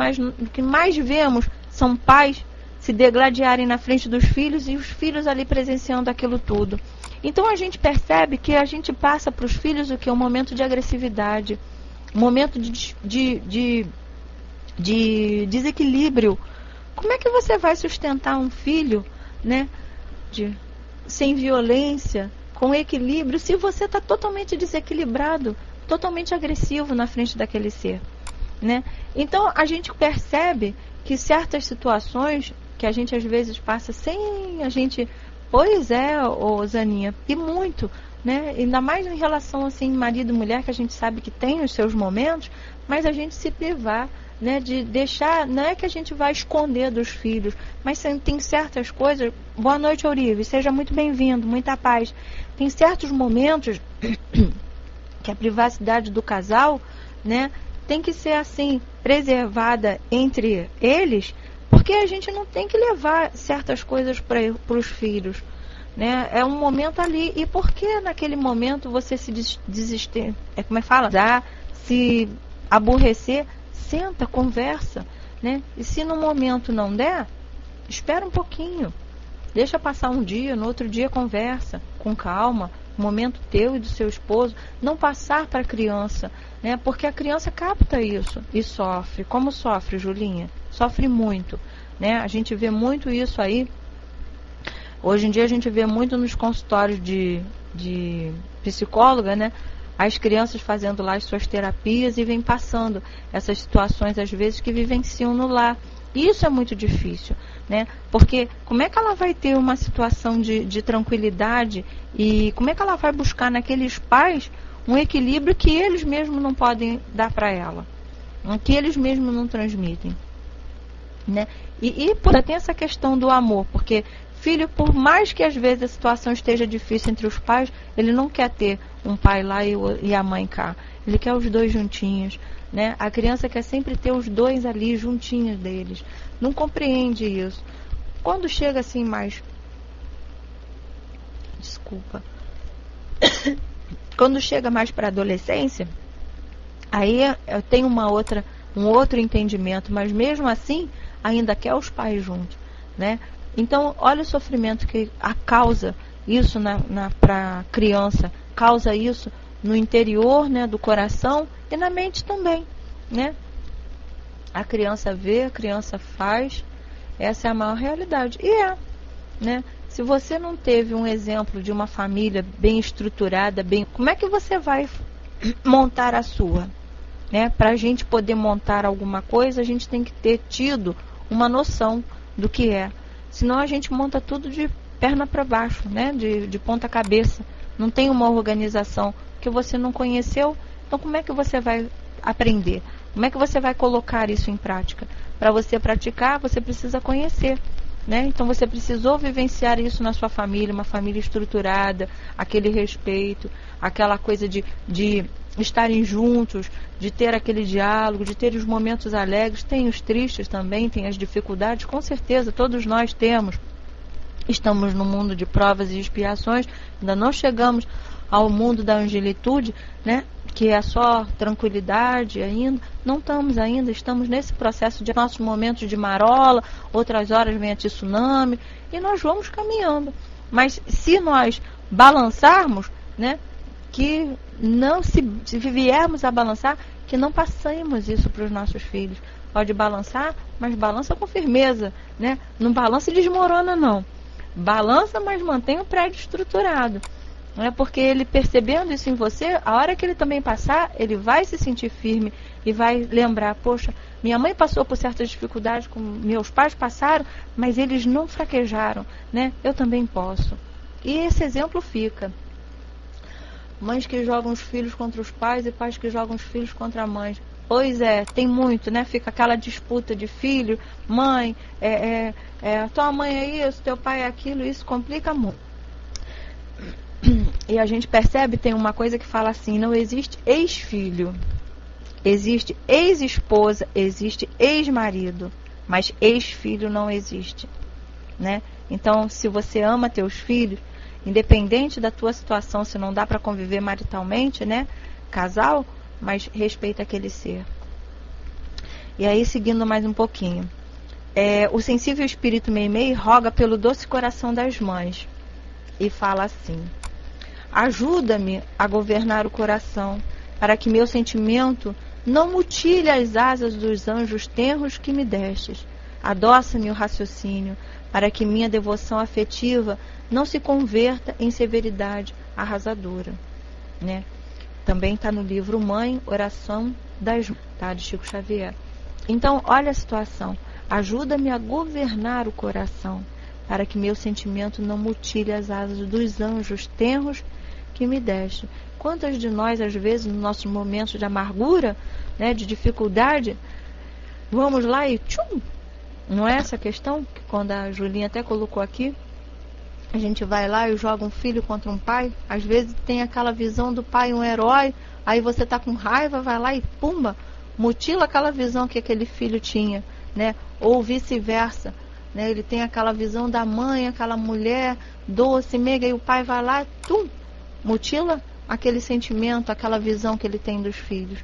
mais vemos são pais se degladiarem na frente dos filhos e os filhos ali presenciando aquilo tudo. Então, a gente percebe que a gente passa para os filhos o que? Um momento de agressividade, um momento de desequilíbrio. Como é que você vai sustentar um filho, né, sem violência, com equilíbrio, se você está totalmente desequilibrado, totalmente agressivo na frente daquele ser, né? Então, a gente percebe que certas situações que a gente às vezes passa sem a gente... Pois é, Zaninha, e muito, né? Ainda mais em relação assim, marido e mulher, que a gente sabe que tem os seus momentos, mas a gente se privar, né, de deixar, não é que a gente vai esconder dos filhos, mas tem certas coisas. Boa noite, Ourive, seja muito bem-vindo, muita paz. Tem certos momentos que a privacidade do casal, né, tem que ser assim, preservada entre eles, porque a gente não tem que levar certas coisas para os filhos, né? É um momento ali. E por que naquele momento você se desistir? Como é que fala? Se aborrecer, senta, conversa, né? E se no momento não der, espera um pouquinho. Deixa passar um dia, no outro dia conversa, com calma. Momento teu e do seu esposo, não passar para a criança, né? Porque a criança capta isso e sofre. Como sofre, Julinha? Sofre muito, né? A gente vê muito isso aí. Hoje em dia a gente vê muito nos consultórios de psicóloga, né? As crianças fazendo lá as suas terapias e vem passando essas situações, às vezes, que vivenciam no lar. Isso é muito difícil, né? Porque como é que ela vai ter uma situação de tranquilidade e como é que ela vai buscar naqueles pais um equilíbrio que eles mesmos não podem dar para ela, que eles mesmos não transmitem, né? E tem essa questão do amor, porque filho, por mais que às vezes a situação esteja difícil entre os pais, ele não quer ter um pai lá e a mãe cá. Ele quer os dois juntinhos, né? A criança quer sempre ter os dois ali juntinhos deles. Não compreende isso. Quando chega assim mais... Desculpa. Quando chega mais para a adolescência, aí eu tenho um outro entendimento, mas mesmo assim ainda quer os pais juntos, né? Então, olha o sofrimento que causa isso para a criança, causa isso no interior, né, do coração e na mente também, né? A criança vê, a criança faz, essa é a maior realidade. E né? Se você não teve um exemplo de uma família bem estruturada, como é que você vai montar a sua? Né? Para a gente poder montar alguma coisa, a gente tem que ter tido uma noção do que é. Senão a gente monta tudo de perna para baixo, né? De ponta cabeça. Não tem uma organização que você não conheceu. Então como é que você vai aprender? Como é que você vai colocar isso em prática? Para você praticar, você precisa conhecer, né? Então você precisou vivenciar isso na sua família, uma família estruturada, aquele respeito, aquela coisa de estarem juntos, de ter aquele diálogo, de ter os momentos alegres. Tem os tristes também, tem as dificuldades, com certeza, todos nós temos. Estamos no mundo de provas e expiações, ainda não chegamos ao mundo da angelitude, né? Que é só tranquilidade ainda. Não estamos ainda, estamos nesse processo de nossos momentos de marola, outras horas vem a tsunami, e nós vamos caminhando. Mas se nós balançarmos, né? Que não se viermos a balançar, que não passemos isso para os nossos filhos. Pode balançar, mas balança com firmeza, né? Não balança e desmorona, não. Balança, mas mantém o prédio estruturado. Não é porque ele percebendo isso em você, a hora que ele também passar, ele vai se sentir firme e vai lembrar, poxa, minha mãe passou por certas dificuldades, como meus pais passaram, mas eles não fraquejaram, né? Eu também posso. E esse exemplo fica. Mães que jogam os filhos contra os pais e pais que jogam os filhos contra a mãe. Pois é, tem muito, né? Fica aquela disputa de filho, mãe, tua mãe é isso, teu pai é aquilo, isso complica muito. E a gente percebe, tem uma coisa que fala assim, não existe ex-filho, existe ex-esposa, existe ex-marido, mas ex-filho não existe, né? Então, se você ama teus filhos, independente da tua situação, se não dá para conviver maritalmente, né, casal, mas respeita aquele ser. E aí, seguindo mais um pouquinho. O sensível espírito Meimei roga pelo doce coração das mães e fala assim: ajuda-me a governar o coração, para que meu sentimento não mutile as asas dos anjos tenros que me destes. Adoça-me o raciocínio, para que minha devoção afetiva não se converta em severidade arrasadora, né? Também está no livro Mãe, Oração das Mães, tá, de Chico Xavier. Então, olha a situação. Ajuda-me a governar o coração, para que meu sentimento não mutile as asas dos anjos tenros que me deste. Quantas de nós, às vezes, nos nossos momentos de amargura, né, de dificuldade, vamos lá e tchum! Não é essa a questão? Que quando a Julinha até colocou aqui, a gente vai lá e joga um filho contra um pai. Às vezes tem aquela visão do pai um herói, aí você tá com raiva, vai lá e pumba, mutila aquela visão que aquele filho tinha, né? Ou vice-versa, né? Ele tem aquela visão da mãe, aquela mulher doce, meiga, e o pai vai lá, tum, mutila aquele sentimento, aquela visão que ele tem dos filhos.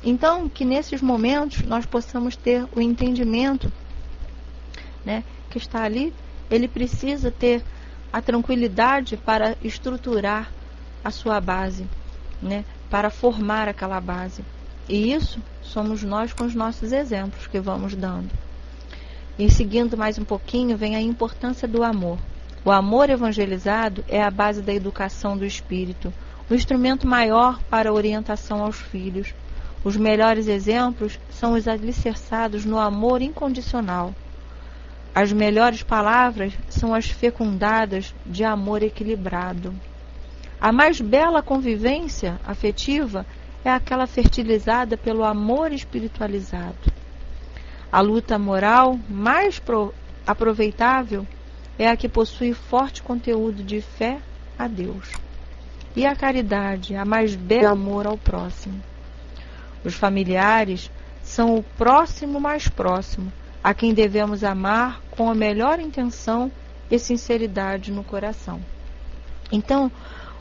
Então, que nesses momentos nós possamos ter o entendimento, né, que está ali. Ele precisa ter a tranquilidade para estruturar a sua base, né, para formar aquela base. E isso somos nós com os nossos exemplos que vamos dando. E seguindo mais um pouquinho, vem a importância do amor. O amor evangelizado é a base da educação do espírito, o instrumento maior para a orientação aos filhos. Os melhores exemplos são os alicerçados no amor incondicional. As melhores palavras são as fecundadas de amor equilibrado. A mais bela convivência afetiva é aquela fertilizada pelo amor espiritualizado. A luta moral mais aproveitável é a que possui forte conteúdo de fé a Deus. E a caridade, a mais bela amor ao próximo. Os familiares são o próximo mais próximo, a quem devemos amar com a melhor intenção e sinceridade no coração. Então,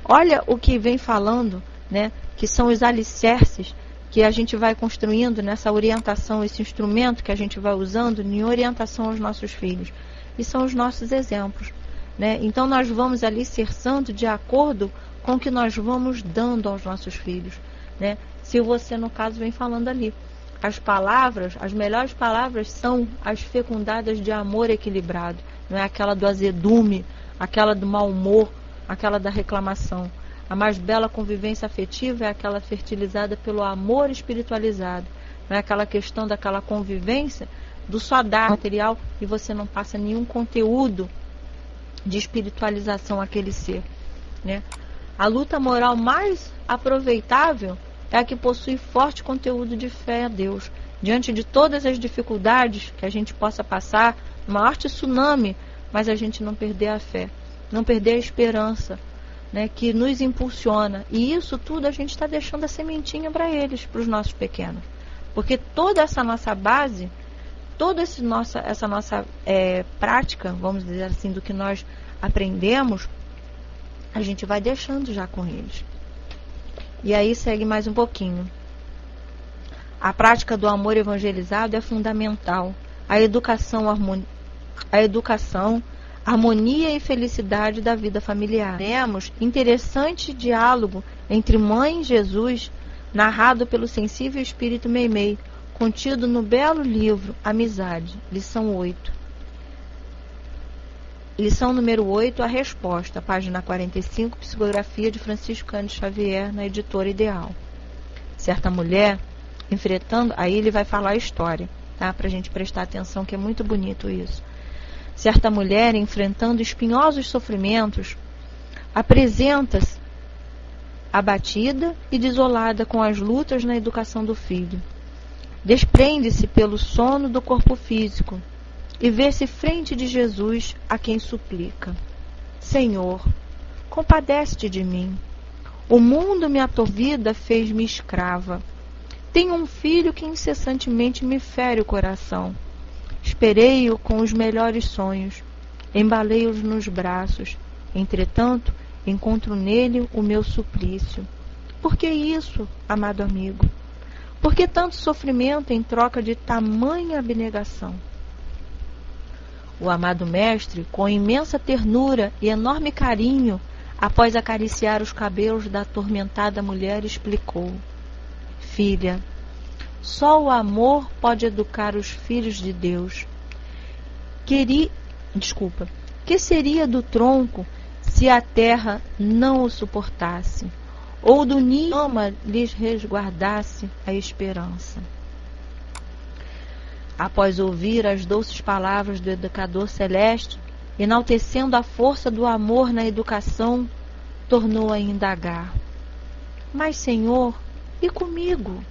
olha o que vem falando, né, que são os alicerces que a gente vai construindo nessa orientação, esse instrumento que a gente vai usando em orientação aos nossos filhos. E são os nossos exemplos, né? Então nós vamos alicerçando de acordo com o que nós vamos dando aos nossos filhos, né? Se você, no caso, vem falando ali, as palavras, as melhores palavras são as fecundadas de amor equilibrado, não é aquela do azedume, aquela do mau humor, aquela da reclamação. A mais bela convivência afetiva é aquela fertilizada pelo amor espiritualizado. Não é aquela questão daquela convivência do só dar material e você não passa nenhum conteúdo de espiritualização àquele ser, né? A luta moral mais aproveitável é a que possui forte conteúdo de fé a Deus. Diante de todas as dificuldades que a gente possa passar, uma maior tsunami, mas a gente não perder a fé, não perder a esperança, né, que nos impulsiona. E isso tudo a gente está deixando a sementinha para eles, para os nossos pequenos. Porque toda essa nossa base, toda essa nossa prática, vamos dizer assim, do que nós aprendemos, a gente vai deixando já com eles. E aí segue mais um pouquinho. A prática do amor evangelizado é fundamental. A educação, harmonia e felicidade da vida familiar. Temos interessante diálogo entre Mãe e Jesus, narrado pelo sensível espírito Meimei, contido no belo livro Amizade, lição 8. Lição número 8, a resposta, página 45, psicografia de Francisco Cândido Xavier, na editora Ideal. Certa mulher, enfrentando, aí ele vai falar a história, tá? Para a gente prestar atenção, que é muito bonito isso. Certa mulher, enfrentando espinhosos sofrimentos, apresenta-se abatida e desolada com as lutas na educação do filho. Desprende-se pelo sono do corpo físico e vê-se frente de Jesus, a quem suplica: Senhor, compadece-te de mim. O mundo me atorvida, fez-me escrava. Tenho um filho que incessantemente me fere o coração. Esperei-o com os melhores sonhos, embalei-os nos braços. Entretanto, encontro nele o meu suplício. Por que isso, amado amigo? Por que tanto sofrimento em troca de tamanha abnegação? O amado mestre, com imensa ternura e enorme carinho, após acariciar os cabelos da atormentada mulher, explicou: Filha, só o amor pode educar os filhos de Deus. Que seria do tronco se a terra não o suportasse, ou do ninho lhes resguardasse a esperança? Após ouvir as doces palavras do educador celeste, enaltecendo a força do amor na educação, tornou a indagar: Mas, Senhor, e comigo?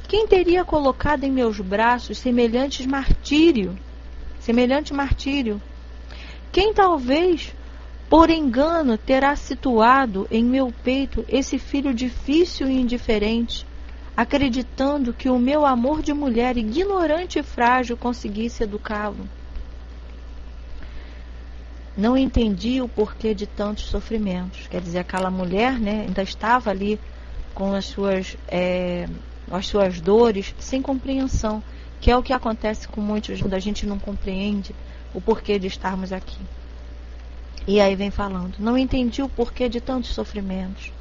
Quem teria colocado em meus braços semelhante martírio? Quem talvez, por engano, terá situado em meu peito esse filho difícil e indiferente, acreditando que o meu amor de mulher ignorante e frágil conseguisse educá-lo? Não entendi o porquê de tantos sofrimentos. Quer dizer, aquela mulher, né, ainda estava ali com as suas dores, sem compreensão, que é o que acontece com muitos, quando a gente não compreende o porquê de estarmos aqui. E aí vem falando: não entendi o porquê de tantos sofrimentos.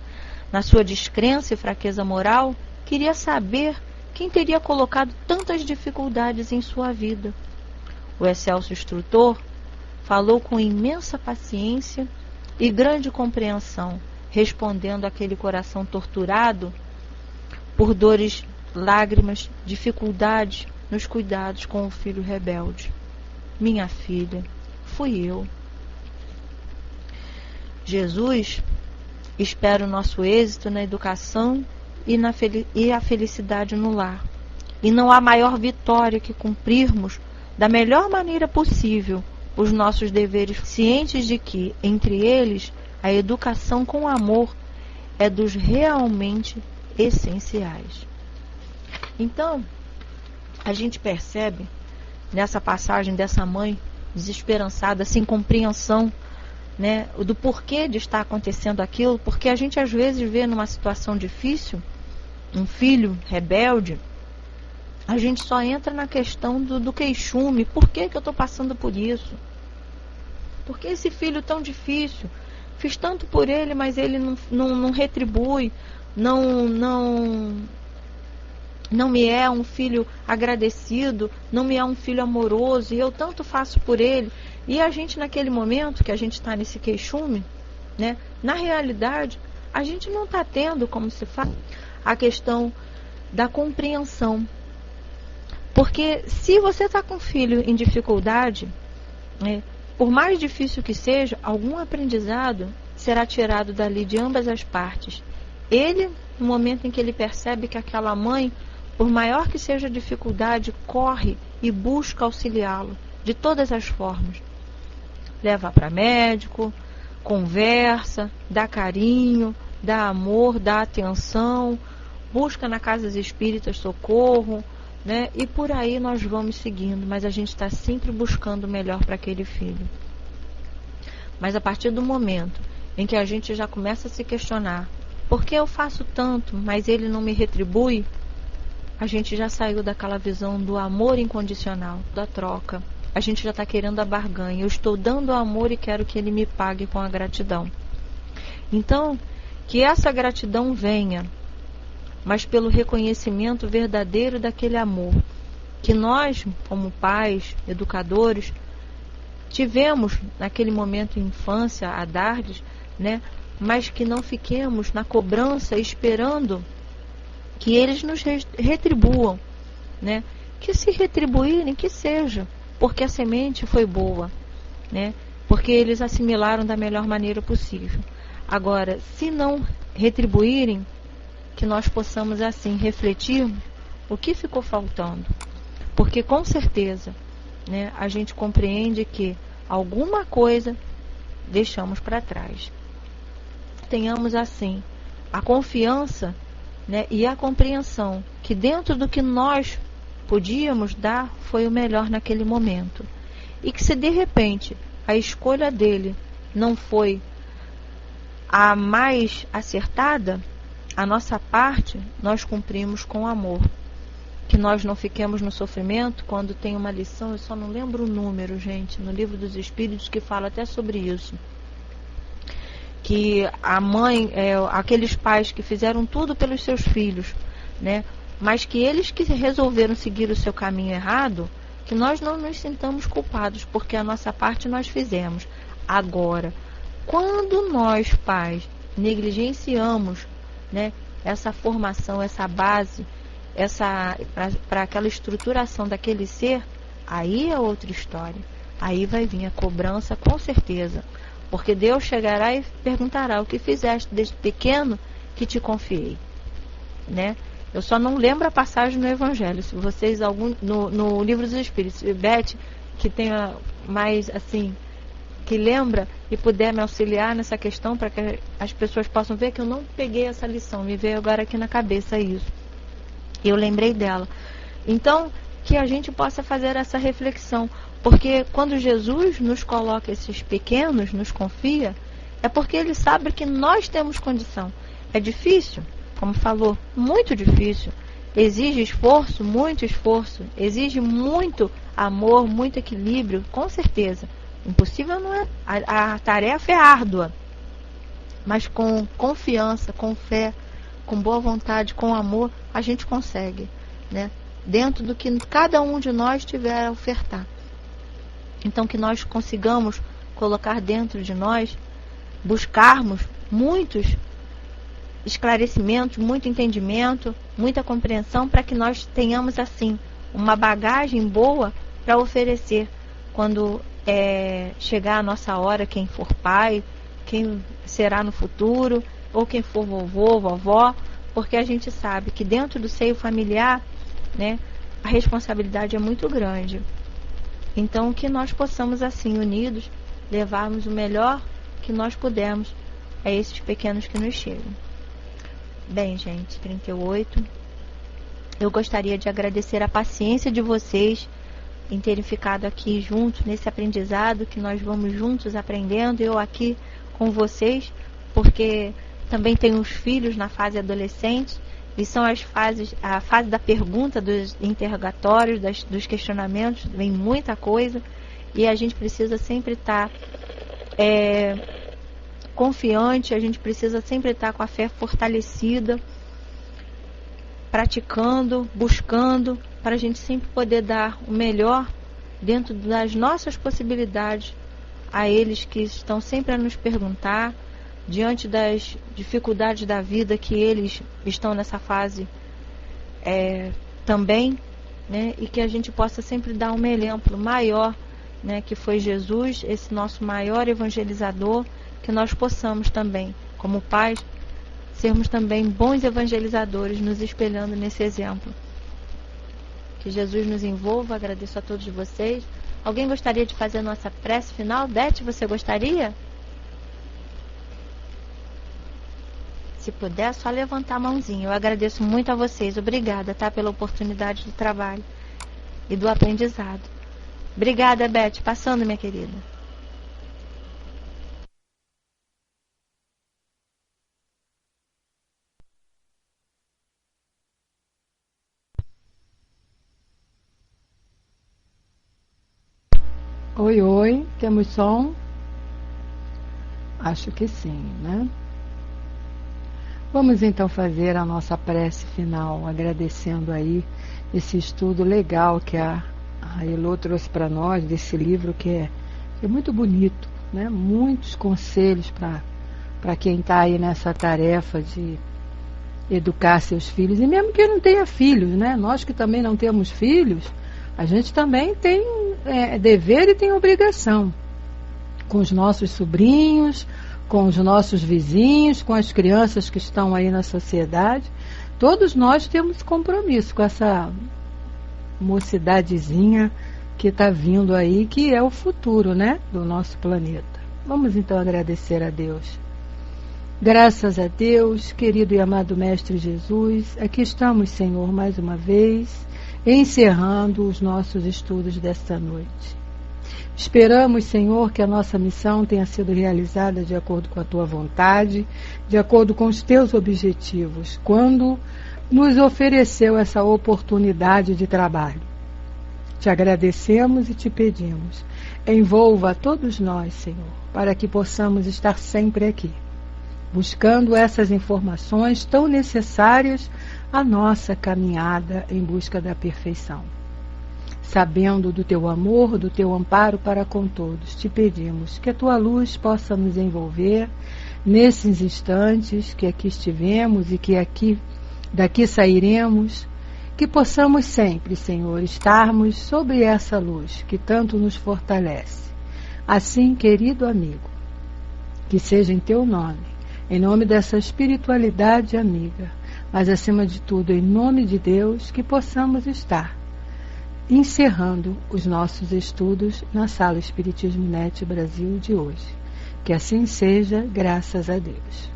Na sua descrença e fraqueza moral, queria saber quem teria colocado tantas dificuldades em sua vida. o excelso instrutor, falou com imensa paciência e grande compreensão, respondendo àquele coração torturado por dores, lágrimas, dificuldades nos cuidados com o filho rebelde. Minha filha, fui eu. Jesus espera o nosso êxito na educação e a felicidade no lar. E não há maior vitória que cumprirmos da melhor maneira possível os nossos deveres, cientes de que, entre eles, a educação com amor é dos realmente essenciais. Então, a gente percebe nessa passagem dessa mãe desesperançada, sem compreensão, né, do porquê de estar acontecendo aquilo, porque a gente às vezes vê numa situação difícil um filho rebelde, a gente só entra na questão do queixume. Por que eu estou passando por isso? Por que esse filho tão difícil? Fiz tanto por ele, mas ele não retribui, não me é um filho agradecido, não me é um filho amoroso, e eu tanto faço por ele. E a gente, naquele momento que a gente está nesse queixume, né, na realidade, a gente não está tendo, como se fala, a questão da compreensão. Porque se você está com um filho em dificuldade, né, por mais difícil que seja, algum aprendizado será tirado dali de ambas as partes. Ele, no momento em que ele percebe que aquela mãe, por maior que seja a dificuldade, corre e busca auxiliá-lo de todas as formas. Leva para médico, conversa, dá carinho, dá amor, dá atenção, busca na casa espíritas socorro, né? E por aí nós vamos seguindo, mas a gente está sempre buscando o melhor para aquele filho. Mas a partir do momento em que a gente já começa a se questionar, por que eu faço tanto, mas ele não me retribui? A gente já saiu daquela visão do amor incondicional, da troca. A gente já está querendo a barganha. Eu estou dando amor e quero que ele me pague com a gratidão. Então, que essa gratidão venha, mas pelo reconhecimento verdadeiro daquele amor, que nós, como pais, educadores, tivemos naquele momento em infância a dar-lhes, né? Mas que não fiquemos na cobrança esperando que eles nos retribuam, né? Que se retribuírem, que seja, porque a semente foi boa, né? Porque eles assimilaram da melhor maneira possível. Agora, se não retribuírem, que nós possamos assim refletir o que ficou faltando, porque com certeza, né, a gente compreende que alguma coisa deixamos para trás. Tenhamos assim a confiança, né, e a compreensão que dentro do que nós podíamos dar foi o melhor naquele momento, e que se de repente a escolha dele não foi a mais acertada, a nossa parte nós cumprimos com amor. Que nós não fiquemos no sofrimento. Quando tem uma lição, eu só não lembro o número, gente, no Livro dos Espíritos, que fala até sobre isso, que a mãe, aqueles pais que fizeram tudo pelos seus filhos, né, mas que eles que resolveram seguir o seu caminho errado, que nós não nos sintamos culpados, porque a nossa parte nós fizemos. Agora, quando nós, pais, negligenciamos, né, essa formação, essa base, para aquela estruturação daquele ser, aí é outra história. Aí vai vir a cobrança, com certeza, porque Deus chegará e perguntará: o que fizeste desde pequeno que te confiei, né? Eu só não lembro a passagem no Evangelho. Se vocês, no Livro dos Espíritos, Beth, que tenha mais assim, que lembra e puder me auxiliar nessa questão, para que as pessoas possam ver que eu não peguei essa lição, me veio agora aqui na cabeça isso. Eu lembrei dela. Então, que a gente possa fazer essa reflexão, porque quando Jesus nos coloca esses pequenos, nos confia, é porque Ele sabe que nós temos condição. É difícil, como falou, muito difícil. Exige esforço, muito esforço. Exige muito amor, muito equilíbrio, com certeza. Impossível não é. A tarefa é árdua, mas com confiança, com fé, com boa vontade, com amor, a gente consegue, né? Dentro do que cada um de nós tiver a ofertar. Então, que nós consigamos colocar dentro de nós, buscarmos muitos esclarecimentos, muito entendimento, muita compreensão, para que nós tenhamos, assim, uma bagagem boa para oferecer quando chegar a nossa hora, quem for pai, quem será no futuro, ou quem for vovô, vovó, porque a gente sabe que dentro do seio familiar, né, a responsabilidade é muito grande. Então, que nós possamos, assim, unidos, levarmos o melhor que nós pudermos a esses pequenos que nos chegam. Bem, gente, 38. Eu gostaria de agradecer a paciência de vocês em terem ficado aqui juntos nesse aprendizado, que nós vamos juntos aprendendo, eu aqui com vocês, porque também tenho os filhos na fase adolescente, e são a fase da pergunta, dos interrogatórios, dos questionamentos, vem muita coisa, e a gente precisa sempre estar confiante, a gente precisa sempre estar com a fé fortalecida, praticando, buscando, para a gente sempre poder dar o melhor dentro das nossas possibilidades a eles que estão sempre a nos perguntar, diante das dificuldades da vida que eles estão nessa fase também, né? E que a gente possa sempre dar um exemplo maior, né? Que foi Jesus, esse nosso maior evangelizador, que nós possamos também, como pais, sermos também bons evangelizadores, nos espelhando nesse exemplo. Que Jesus nos envolva. Agradeço a todos vocês. Alguém gostaria de fazer a nossa prece final? Beth, você gostaria? Se puder, só levantar a mãozinha. Eu agradeço muito a vocês. Obrigada, tá? Pela oportunidade do trabalho e do aprendizado. Obrigada, Beth. Passando, minha querida. Oi, oi, temos som? Acho que sim, né? Vamos então fazer a nossa prece final, agradecendo aí esse estudo legal que a Elô trouxe para nós, desse livro que é muito bonito, né? Muitos conselhos para quem está aí nessa tarefa de educar seus filhos, e mesmo que não tenha filhos, né? Nós que também não temos filhos, a gente também tem dever e tem obrigação com os nossos sobrinhos, com os nossos vizinhos, com as crianças que estão aí na sociedade. Todos nós temos compromisso com essa mocidadezinha que está vindo aí, que é o futuro, né, do nosso planeta. Vamos então agradecer a Deus. Graças a Deus, querido e amado Mestre Jesus, aqui estamos, Senhor, mais uma vez, encerrando os nossos estudos desta noite. Esperamos, Senhor, que a nossa missão tenha sido realizada de acordo com a Tua vontade, de acordo com os Teus objetivos, quando nos ofereceu essa oportunidade de trabalho. Te agradecemos e te pedimos, envolva a todos nós, Senhor, para que possamos estar sempre aqui, buscando essas informações tão necessárias à nossa caminhada em busca da perfeição. Sabendo do Teu amor, do Teu amparo para com todos, te pedimos que a Tua luz possa nos envolver nesses instantes que aqui estivemos e que daqui sairemos, que possamos sempre, Senhor, estarmos sobre essa luz que tanto nos fortalece. Assim, querido amigo, que seja em Teu nome, em nome dessa espiritualidade amiga, mas acima de tudo, em nome de Deus, que possamos estar encerrando os nossos estudos na Sala Espiritismo Net Brasil de hoje. Que assim seja, graças a Deus.